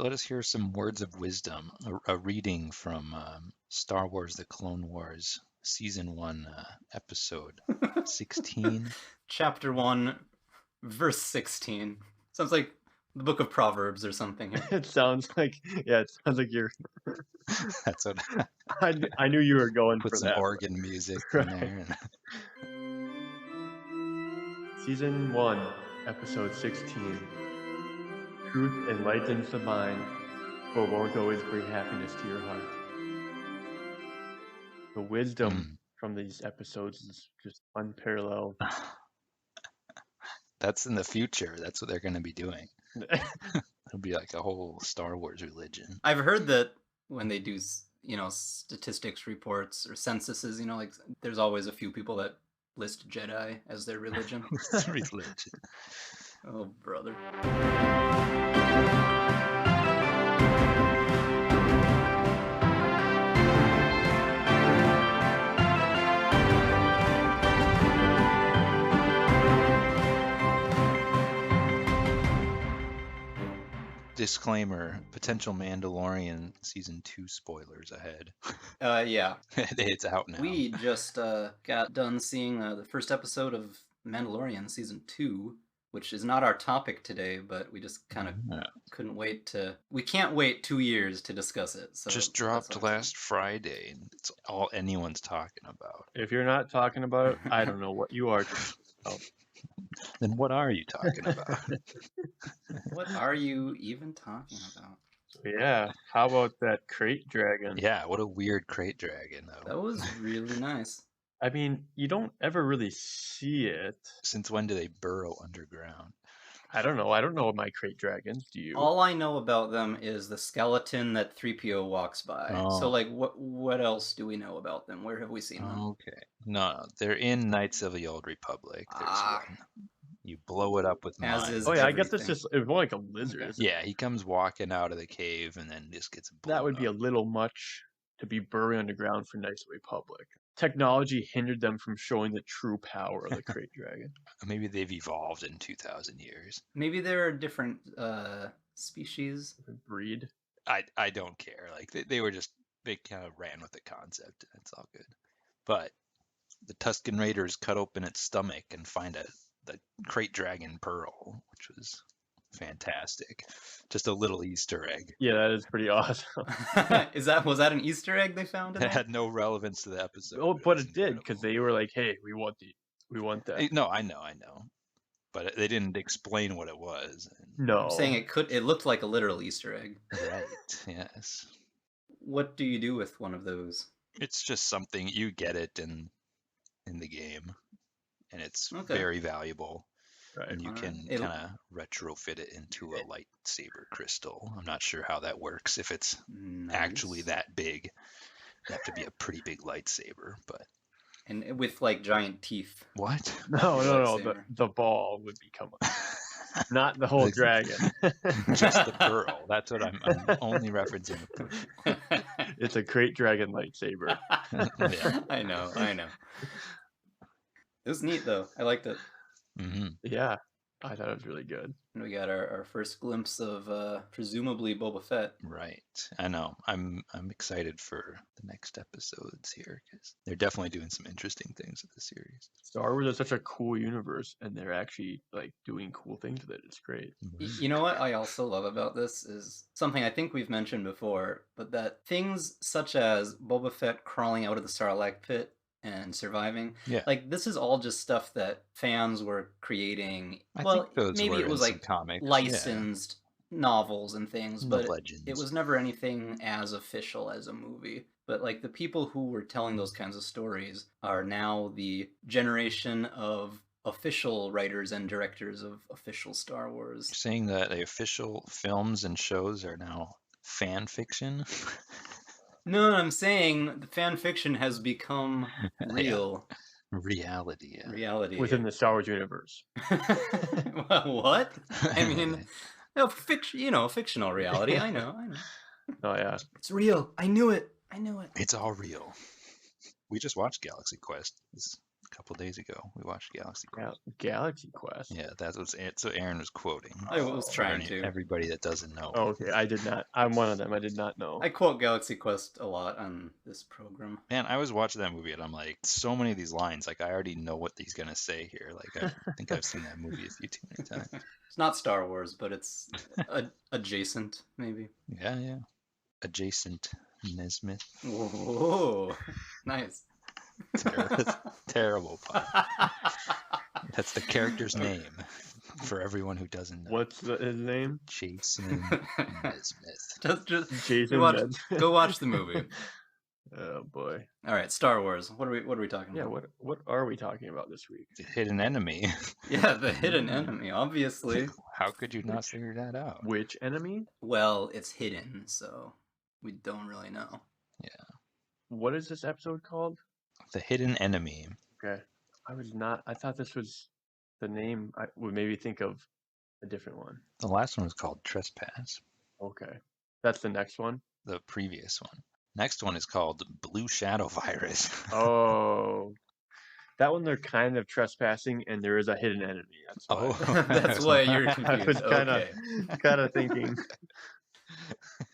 let us hear some words of wisdom, a reading from Star Wars: The Clone Wars, Season 1, Episode 16. Chapter 1, verse 16. Sounds like the book of Proverbs or something here. It sounds like you're. That's what I knew you were going put for some that. organ music in there. Season 1, Episode 16. Truth enlightens the mind, but won't always bring happiness to your heart. The wisdom from these episodes is just unparalleled. That's in the future. That's what they're going to be doing. It'll be like a whole Star Wars religion. I've heard that when they do, statistics reports or censuses, like there's always a few people that list Jedi as their religion. Religion. Oh, brother. Disclaimer, potential Mandalorian Season 2 spoilers ahead. Yeah. It's out now. We just got done seeing the first episode of Mandalorian Season 2, which is not our topic today, but we just kind of couldn't wait to... We can't wait 2 years to discuss it. So just dropped last Friday, and it's all anyone's talking about. If you're not talking about it, I don't know what you are talking about. Then what are you talking about? What are you even talking about? Yeah, how about that crate dragon? Yeah, what a weird crate dragon, though. That was really nice. I mean, you don't ever really see it. Since when do they burrow underground? I don't know. I don't know my crate dragons. Do you? All I know about them is the skeleton that 3PO walks by. Oh. So, what else do we know about them? Where have we seen them? Okay. No, they're in Knights of the Old Republic. There's one. You blow it up with As mine. is Oh yeah, I guess everything. it's more like a lizard. Okay. Isn't it? Yeah, he comes walking out of the cave and then just gets blown That would be a up. little much to be burrowing underground for Knights of the Republic. Technology hindered them from showing the true power of the crate dragon. Maybe they've evolved in 2,000 years. Maybe there are different species. Breed. I don't care. Like they were just, they kind of ran with the concept, and it's all good. But the Tusken Raiders cut open its stomach and find the crate dragon pearl, which was fantastic. Just a little Easter egg. Yeah, that is pretty awesome. Was that an Easter egg they found in It there? had no relevance to the episode. Oh, but was it did because incredible. they were like, "Hey, we want that." No, I know. But they didn't explain what it was. No, I'm saying it looked like a literal Easter egg. Right, yes. What do you do with one of those? It's just something, you get it in the game, and it's Okay. very valuable. right. And you Alright. can It'll- kind of retrofit it into a lightsaber crystal. I'm not sure how that works, if it's actually Nice. that big. It'd have to be a pretty big lightsaber, but... And with like giant teeth. What? No. Lightsaber. The ball would become not the whole The- dragon. Just the pearl. That's what I'm only referencing the pearl. It's a crate dragon lightsaber. Yeah. I know. It was neat though. I liked it. Hmm. Yeah, I thought it was really good. And we got our first glimpse of presumably Boba Fett. Right. I know. I'm excited for the next episodes here, because they're definitely doing some interesting things with the series. Star Wars is such a cool universe, and they're actually like doing cool things with it. It's great. You know what I also love about this is something I think we've mentioned before, but that things such as Boba Fett crawling out of the Sarlacc pit and surviving, Yeah. like this is all just stuff that fans were creating. I Well, think those maybe were it was in some like comics, licensed novels and things, The but legends. it was never anything as official as a movie. But like the people who were telling those kinds of stories are now the generation of official writers and directors of official Star Wars. You're saying that the official films and shows are now fan fiction? No, I'm saying the fan fiction has become real Reality. Yeah. reality. Within the Star Wars universe. What? I mean, no, fictional reality. I know. Oh yeah. It's real. I knew it. It's all real. We just watched Galaxy Quest. It's a couple days ago. We watched Galaxy Quest. Galaxy Quest. Yeah, that was it. So Aaron was quoting. I was For trying to. everybody that doesn't know. Oh, okay, I did not. I'm one of them. I did not know. I quote Galaxy Quest a lot on this program. Man, I was watching that movie and I'm like, so many of these lines, like I already know what he's gonna say here. Like I think I've seen that movie a few too many times. It's not Star Wars, but it's adjacent, maybe. Yeah. Adjacent Nesmith. Whoa, nice. Terrible pun. That's the character's name for everyone who doesn't know. What's his name? Jason Nesmith. Just Jason. go watch the movie. Oh boy. All right, Star Wars. What are we talking Yeah. about? What are we talking about this week? The hidden enemy. Yeah, the hidden enemy, obviously. How could you not figure that out? Which enemy? Well, it's hidden, so we don't really know. What is this episode called? The hidden enemy. Okay. I thought this was the name. I would maybe think of a different one. The last one was called Trespass. Okay. That's the next one. The previous one. Next one is called Blue Shadow Virus. Oh. That one they're kind of trespassing and there is a hidden enemy. That's why. That's why you're I confused. was Okay. kind of thinking.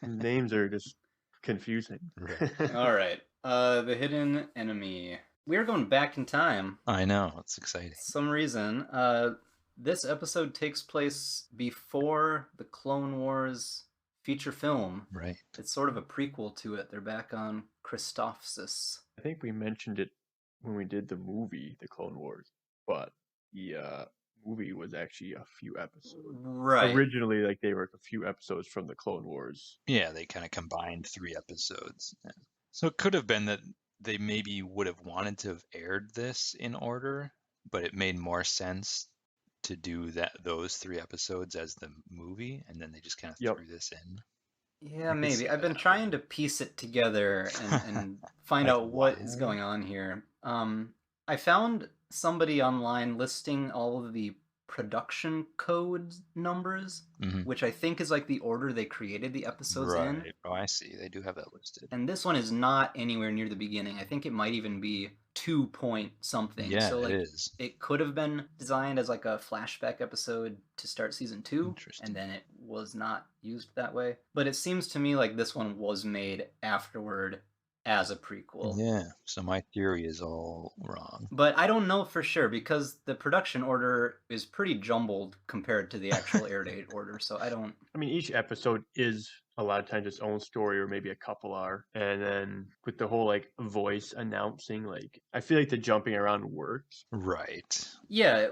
Names are just confusing. Right. All right. The hidden enemy. We are going back in time. I know, it's exciting. For some reason. This episode takes place before the Clone Wars feature film. Right. It's sort of a prequel to it. They're back on Christophsis. I think we mentioned it when we did the movie, The Clone Wars, but the movie was actually a few episodes. Right. Originally, like they were a few episodes from the Clone Wars. Yeah, they kind of combined 3 episodes. Yeah. So it could have been that they maybe would have wanted to have aired this in order, but it made more sense to do those 3 episodes as the movie, and then they just kind of Yep. threw this in. Yeah, I could see maybe. I've been that. trying to piece it together and find Like out what is why? going on here. I found somebody online listing all of the production code numbers, Mhm. which I think is like the order they created the episodes in. Right. Oh, I see. They do have that listed. And this one is not anywhere near the beginning. I think it might even be 2 point something. Yeah, so like it is. it could have been designed as like a flashback episode to start season 2, Interesting. and then it was not used that way. But it seems to me like this one was made afterward as a prequel. Yeah. So my theory is all wrong. But I don't know for sure because the production order is pretty jumbled compared to the actual air date order. So I don't. I mean, each episode is a lot of times its own story, or maybe a couple are. And then with the whole like voice announcing, like I feel like the jumping around works. Right. Yeah,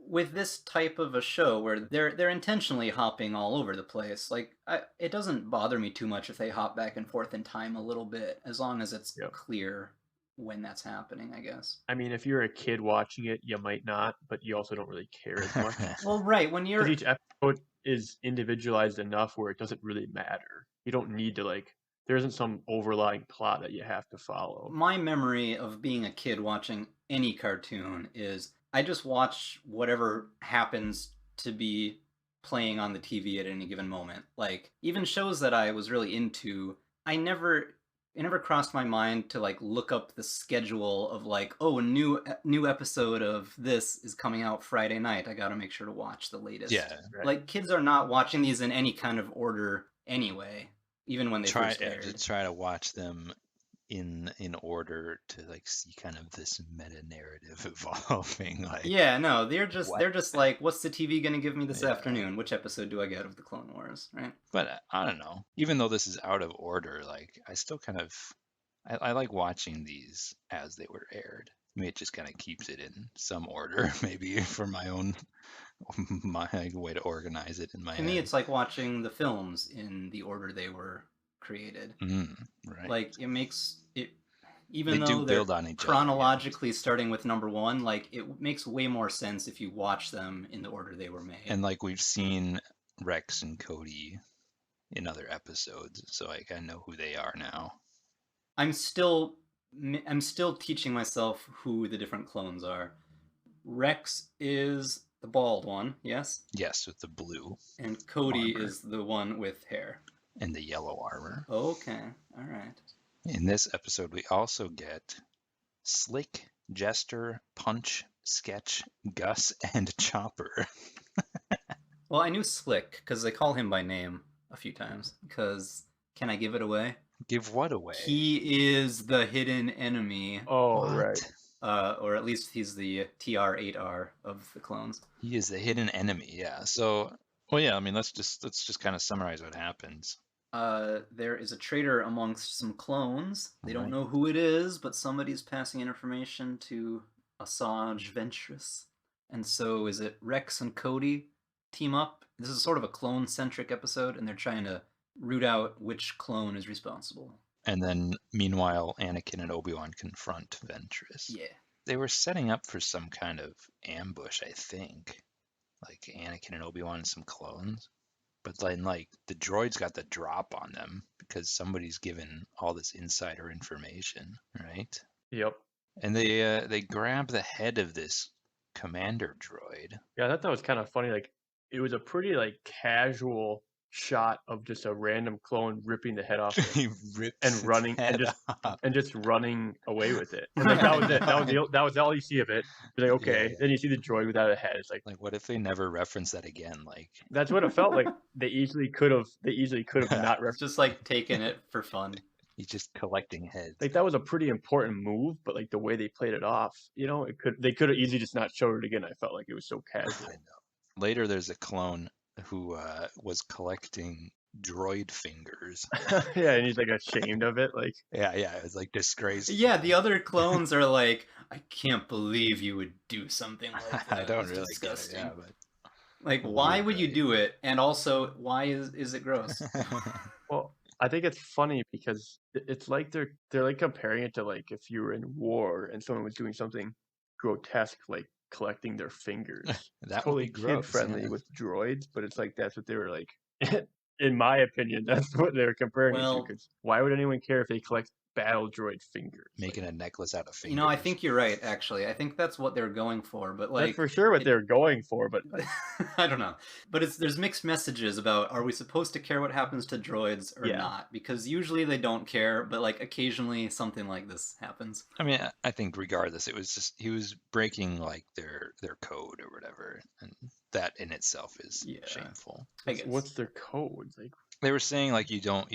with this type of a show where they're intentionally hopping all over the place, like it doesn't bother me too much if they hop back and forth in time a little bit, as long as it's Yep. clear when that's happening, I guess. I mean, if you're a kid watching it, you might not, but you also don't really care as much. Well, right, when you're Because each episode is individualized enough where it doesn't really matter. You don't need to like. There isn't some overlying plot that you have to follow. my memory of being a kid watching any cartoon is I just watch whatever happens to be playing on the TV at any given moment. Like even shows that I was really into, it never crossed my mind to like look up the schedule of like, oh, a new episode of this is coming out Friday night. I got to make sure to watch the latest. Yeah. Right? Like kids are not watching these in any kind of order anyway, even when they first aired. To try to watch them in order to like see kind of this meta narrative evolving. Like Yeah, no, they're just what? like, what's the TV gonna give me this Yeah. afternoon? Which episode do I get of the Clone Wars? Right? But I don't know. Even though this is out of order, like I still kind of I like watching these as they were aired. I mean, it just kind of keeps it in some order, maybe for my own my way to organize it in my To me, head. it's like watching the films in the order they were created. Right. Like it makes it, even They do though they're build on each other, yeah. chronologically starting with number 1, like it makes way more sense if you watch them in the order they were made. And like we've seen Rex and Cody in other episodes, so like I know who they are now. I'm still teaching myself who the different clones are. Rex is the bald one, yes? Yes, with the blue And Cody Armor. is the one with hair. and the yellow armor. Okay, all right. In this episode, we also get Slick Jester, Punch, Sketch, Gus, and Chopper. Well, I knew Slick because they call him by name a few times. Because, can I give it away? Give what away? He is the hidden enemy. Oh, What? right. Or at least he's the TR-8R of the clones. He is the hidden enemy, yeah. So, well, yeah, I mean, let's just kind of summarize what happens. There is a traitor amongst some clones. They don't Right. know who it is, but somebody's passing information to Asajj Ventress. And so is it Rex and Cody team up? This is sort of a clone-centric episode, and they're trying to root out which clone is responsible. And then, meanwhile, Anakin and Obi-Wan confront Ventress. Yeah. They were setting up for some kind of ambush, I think. Like Anakin and Obi-Wan and some clones. But then, like, the droids got the drop on them because somebody's given all this insider information, right? Yep. And they grab the head of this commander droid. Yeah, I thought that was kind of funny. Like, it was a pretty like casual shot of just a random clone ripping the head off He rips and its running head and off. just running away with it. And like that was it. That was all you see of it. You're like, okay. Yeah. Then you see the droid without a head. It's like Like, what if they never reference that again? Like, that's what it felt like. They easily could have not It's referenced. just like taking it for fun. he's just collecting heads. Like that was a pretty important move, but like the way they played it off, they could have easily just not showed it again. I felt like it was so casual. I know. Later, there's a clone who was collecting droid fingers. Yeah, and he's like ashamed of it. Like Yeah, it was like disgraceful. Yeah, the other clones are like, I can't believe you would do something like that. I don't It's really disgusting. get it, yeah, Like, Well, why weird, would you right? do it? And also, why is it gross? but well, I think it's funny because it's like they're like comparing it to like if you were in war and someone was doing something grotesque like collecting their fingers. that Totally would be gross. kid friendly yeah. with droids, but it's like that's what they were like. In my opinion, that's what they're comparing it to. Well- Because why would anyone care if they collect battle droid fingers? Making a necklace out of fingers. You know, I think you're right, actually. I think that's what they're going for, but That's like, for sure what they're going for. But I don't know. But there's mixed messages about, are we supposed to care what happens to droids or Yeah. not? Because usually they don't care, but like occasionally something like this happens. I mean, I think regardless, it was just he was breaking like their code or whatever, and that in itself is Yeah. shameful. I guess. what's their code? Like, They were saying like you don't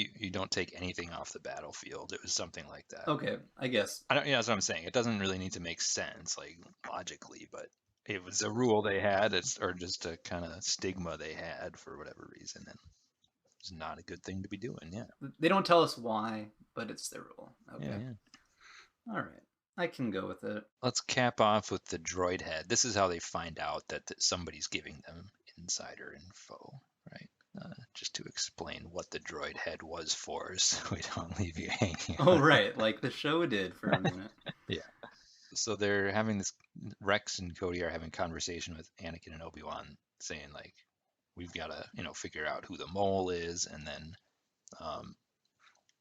take anything off the battlefield. It was something like that. Okay, I guess. I don't. Yeah, that's what I'm saying. It doesn't really need to make sense like logically, but it was a rule they had, or just a kind of stigma they had for whatever reason, and it's not a good thing to be doing. Yeah. They don't tell us why, but it's their rule. Okay. Yeah. All right. I can go with it. Let's cap off with the droid head. This is how they find out that somebody's giving them insider info, right? Just to explain what the droid head was for, so we don't leave you hanging. Oh, right. Like the show did for a minute. So they're having this. Rex and Cody are having conversation with Anakin and Obi-Wan, saying like, "We've got to, figure out who the mole is," and then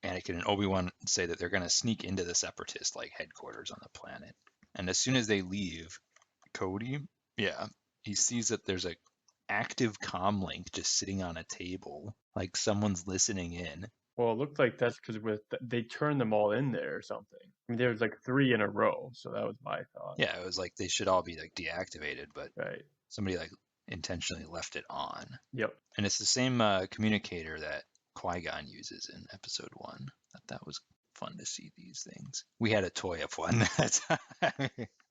Anakin and Obi-Wan say that they're going to sneak into the Separatist like headquarters on the planet. And as soon as they leave, Cody, he sees that there's a active comm link just sitting on a table, like someone's listening in. well, it looked like that's because they turned them all in there or something. I mean, there was like 3 in a row, so that was my thought. Yeah, it was like they should all be like deactivated, but Right. somebody like intentionally left it on. Yep. And it's the same communicator that Qui-Gon uses in Episode 1. That was fun to see these things. We had a toy of one. That's I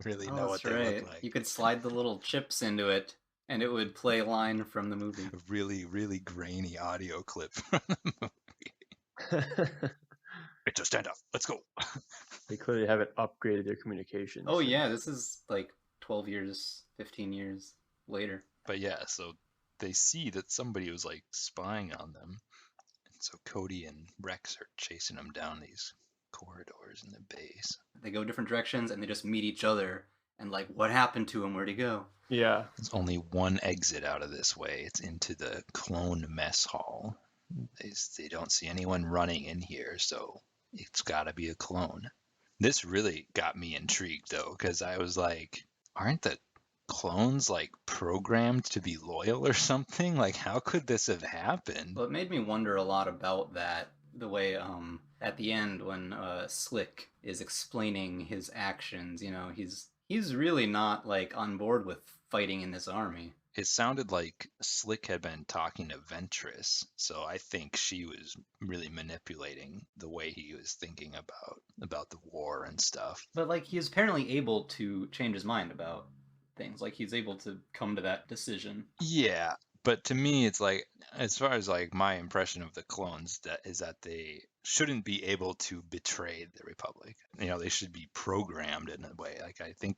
really know what that's they right. look like. You could slide the little chips into it, and it would play a line from the movie. A really, really grainy audio clip from the movie. It's a stand up. Let's go. They clearly haven't upgraded their communications. Oh yeah, this is like 12 years, 15 years later. But yeah, so they see that somebody was like spying on them. And so Cody and Rex are chasing them down these corridors in the base. They go different directions, and they just meet each other. And like, what happened to him? Where'd he go? Yeah. There's only one exit out of this way. It's into the clone mess hall. They don't see anyone running in here, so it's got to be a clone. This really got me intrigued, though, because I was like, aren't the clones like programmed to be loyal or something? Like, how could this have happened? Well, it made me wonder a lot about that. The way At the end, when Slick is explaining his actions, you know, he's really not like on board with fighting in this army. It sounded like Slick had been talking to Ventress, so I think she was really manipulating the way he was thinking about the war and stuff. But like he's apparently able to change his mind about things. Like he's able to come to that decision. Yeah, but to me, it's like, as far as like my impression of the clones, that is that they shouldn't be able to betray the Republic. You know, they should be programmed in a way. Like I think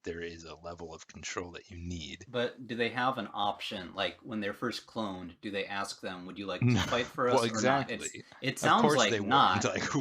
there is a level of control that you need. But do they have an option? Like when they're first cloned, do they ask them, "Would you like to No. fight for us?" Well, or exactly. not? It Of sounds course like they not. wouldn't. Like who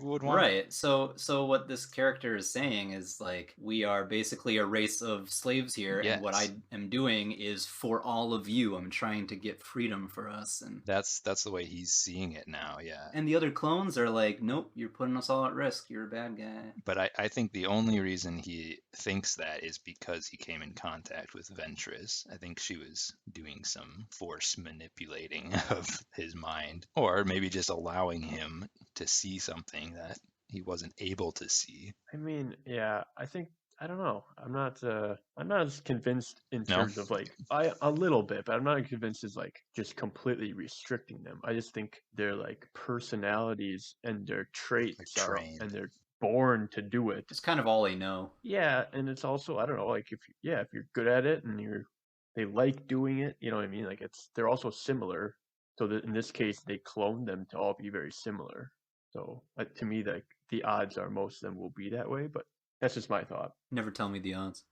would want? Right. So what this character is saying is like we are basically a race of slaves here, and what I Yes. am doing is for all of you. I'm trying to get freedom for us, and That's the way he's seeing it now. Yeah. the other clones are like, nope, you're putting us all at risk. You're a bad guy. But I think the only reason he thinks that is because he came in contact with Ventress. I think she was doing some force manipulating of his mind, or maybe just allowing him to see something that he wasn't able to see. I mean, yeah, I don't know. I'm not as convinced in No? terms of like a little bit, but I'm not convinced as like just completely restricting them. I just think their like personalities and their traits are, trained. and they're born to do it. It's kind of all they know. Yeah, and it's also, I don't know, like if you're good at it and they like doing it, you know what I mean? Like they're also similar. So that in this case, they cloned them to all be very similar. So to me, like the odds are most of them will be that way, but that's just my thought. Never tell me the odds.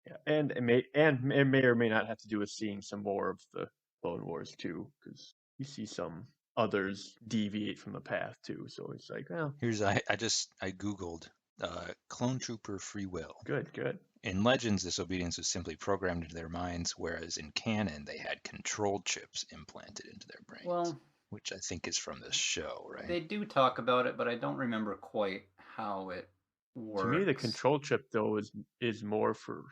Yeah, and it may or may not have to do with seeing some more of the Clone Wars too, because you see some others deviate from the path too. So it's like, well, Here's I googled clone trooper free will. good. In Legends, this obedience was simply programmed into their minds, whereas in canon, they had control chips implanted into their brains. Well, which I think is from the show, right? they do talk about it, but I don't remember quite how it works. To me, the control chip though is more for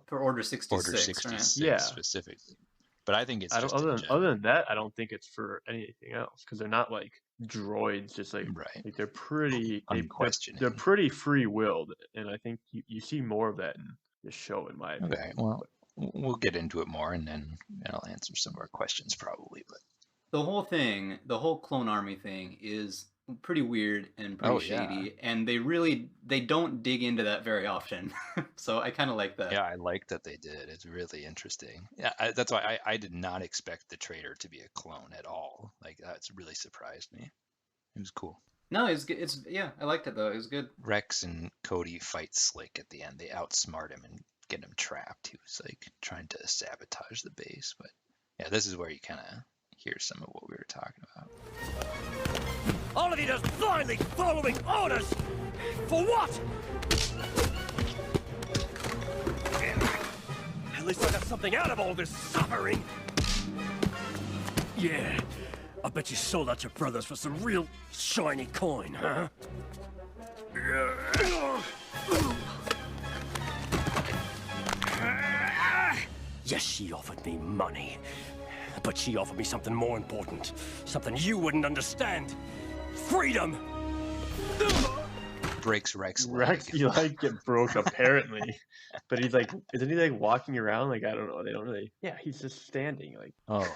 for Order 66. Order 66 Yeah. specifically. But I think it's I just don't, in other general. than that, I don't think it's for anything else because they're not like droids. Just like, Right. like they're pretty Unquestioning. They're pretty free willed, and I think you see more of that in the show, in my opinion. Okay, well, we'll get into it more, and then I'll answer some of our questions probably. But The whole thing, the whole clone army thing is pretty weird and pretty shady, and they don't dig into that very often. So I kind of like that. yeah, I like that they did. It's really interesting. Yeah, that's why I did not expect the traitor to be a clone at all. Like that's really surprised me. It was cool. No, it's good. Yeah, I liked it though. It was good. Rex and Cody fight Slick at the end. They outsmart him and get him trapped. He was like trying to sabotage the base. But yeah, this is where you kind of hear some of what we were talking about. All of you just blindly following orders! For what? At least I got something out of all this suffering! Yeah, I bet you sold out your brothers for some real shiny coin, huh? Yes, she offered me money. But she offered me something more important. Something you wouldn't understand. Freedom! Breaks Rex's leg. Rex, you like get broke apparently, but he's like, isn't he like walking around? Like I don't know. They don't really. Yeah, he's just standing. Like Oh,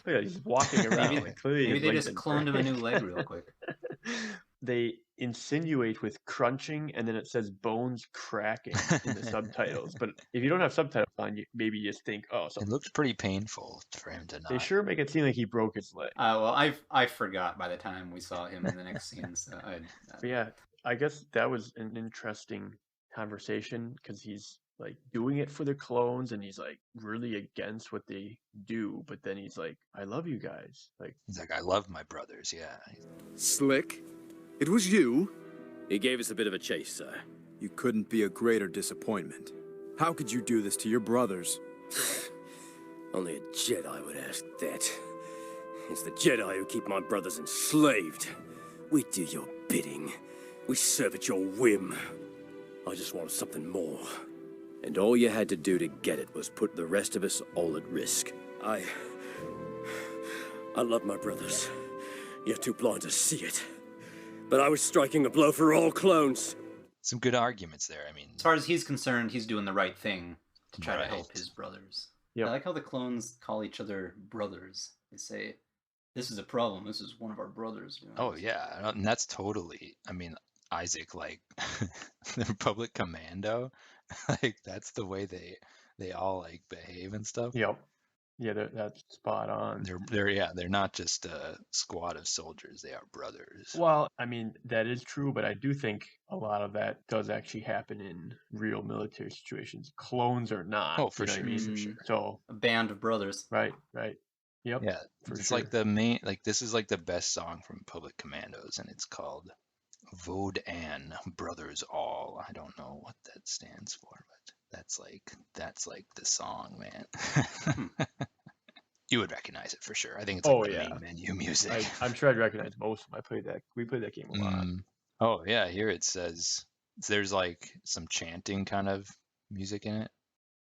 look at he's walking around. Maybe- like, clearly Maybe his they legs just didn't cloned him a break. new leg real quick. They insinuate with crunching, and then it says bones cracking in the subtitles. But if you don't have subtitles on, maybe you just think, oh, it so looked pretty painful for him to not. they sure make it seem like he broke his leg. Well, I forgot by the time we saw him in the next scene. So But yeah, I guess that was an interesting conversation because he's like doing it for the clones and he's like really against what they do, but then he's like, I love you guys. Like, He's like, I love my brothers. Yeah. Slick, it was you? He gave us a bit of a chase, sir. You couldn't be a greater disappointment. How could you do this to your brothers? Only a Jedi would ask that. It's the Jedi who keep my brothers enslaved. We do your bidding. We serve at your whim. I just wanted something more. And all you had to do to get it was put the rest of us all at risk. I love my brothers. You're too blind to see it. But I was striking a blow for all clones. Some good arguments there. I mean, As far as he's concerned, he's doing the right thing to try to help Right. his brothers. Yep. I like how the clones call each other brothers. They say, "This is a problem. This is one of our brothers doing oh this." yeah, and that's totally. I mean, Isaac, like the Republic Commando, like that's the way they all like behave and stuff. Yep. Yeah, that's spot on. They're not just a squad of soldiers. They are brothers. Well, I mean, that is true, but I do think a lot of that does actually happen in real military situations. Clones are not. Oh, for you know what I sure, mean? for sure. So, A band of brothers. right. Yep. Yeah, for it's sure. like the main, like this is like the best song from Public Commandos, and it's called Vode An Brothers All. I don't know what that stands for, but that's like the song, man. You would recognize it for sure. I think it's like Oh, the yeah. main menu music. I'm sure I'd recognize most of them. We played that game a lot. Oh yeah, here it says there's like some chanting kind of music in it.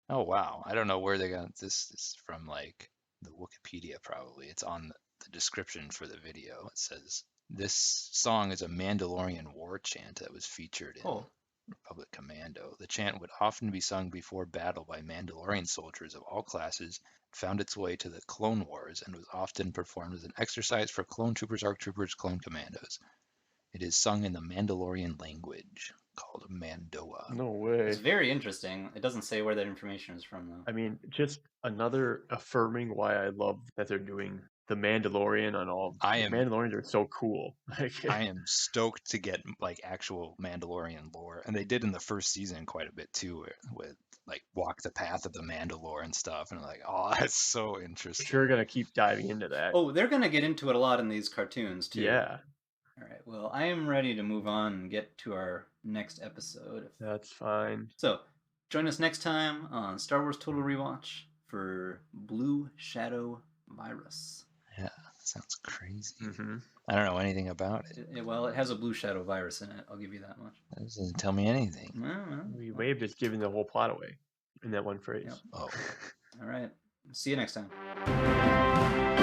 Oh wow, I don't know where they got this. This is from like the Wikipedia probably. It's on the description for the video. It says this song is a Mandalorian war chant that was featured in Oh. Republic Commando. The chant would often be sung before battle by Mandalorian soldiers of all classes, found its way to the Clone Wars, and was often performed as an exercise for clone troopers, ARC troopers, clone commandos. It is sung in the Mandalorian language called Mandoa. No way. It's very interesting. It doesn't say where that information is from, though. I mean, just another affirming why I love that they're doing the Mandalorian on all. Mandalorians are so cool. I am stoked to get like actual Mandalorian lore, and they did in the first season quite a bit too, with like walk the path of the Mandalore and stuff, and I'm like, oh, that's so interesting. Sure, gonna keep diving into that. Oh, they're going to get into it a lot in these cartoons, too. Yeah, All right, well, I am ready to move on and get to our next episode. that's fine. So, join us next time on Star Wars Total Rewatch for Blue Shadow Virus. Yeah, sounds crazy. Mm-hmm. I don't know anything about it. Well, it has a Blue Shadow virus in it. I'll give you that much. That doesn't tell me anything. We may have just given the whole plot away in that one phrase. Yep. Oh. All right. See you next time.